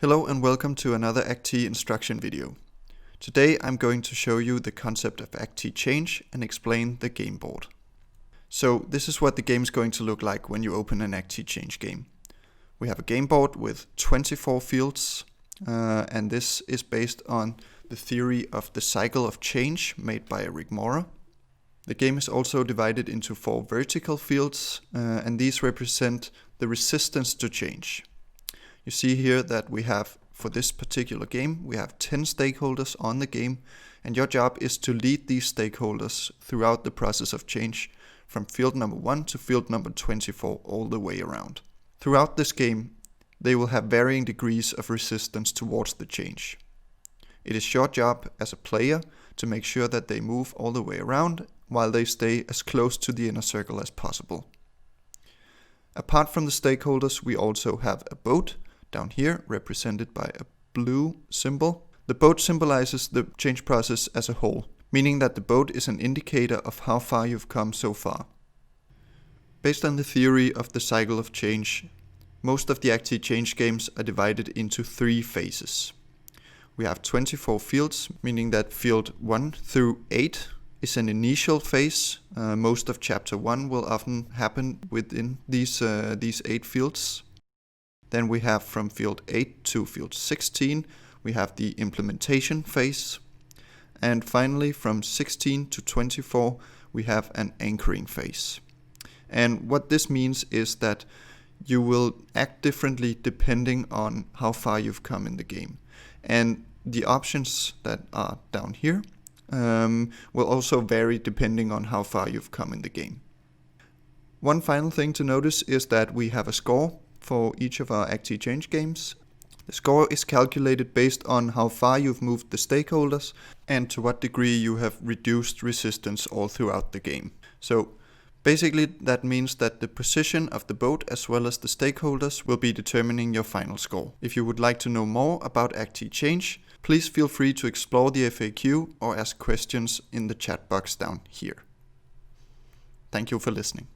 Hello and welcome to another Actee instruction video. Today I'm going to show you the concept of ActeeChange and explain the game board. So this is what the game is going to look like when you open an ActeeChange game. We have a game board with 24 fields and this is based on the theory of the cycle of change made by Rick Mora. The game is also divided into 4 vertical fields and these represent the resistance to change. You see here that we have, for this particular game, we have 10 stakeholders on the game, and your job is to lead these stakeholders throughout the process of change from field number 1 to field number 24 all the way around. Throughout this game, they will have varying degrees of resistance towards the change. It is your job as a player to make sure that they move all the way around while they stay as close to the inner circle as possible. Apart from the stakeholders, we also have a boat down here, represented by a blue symbol. The boat symbolizes the change process as a whole, meaning that the boat is an indicator of how far you've come so far. Based on the theory of the cycle of change, most of the ActeeChange games are divided into 3 phases. We have 24 fields, meaning that field 1 through 8 is an initial phase. Most of chapter 1 will often happen within these 8 fields. Then we have from field 8 to field 16, we have the implementation phase. And finally, from 16 to 24, we have an anchoring phase. And what this means is that you will act differently depending on how far you've come in the game. And the options that are down here will also vary depending on how far you've come in the game. One final thing to notice is that we have a score for each of our ActeeChange games. The score is calculated based on how far you've moved the stakeholders and to what degree you have reduced resistance all throughout the game. So basically that means that the position of the boat as well as the stakeholders will be determining your final score. If you would like to know more about ActeeChange, please feel free to explore the FAQ or ask questions in the chat box down here. Thank you for listening.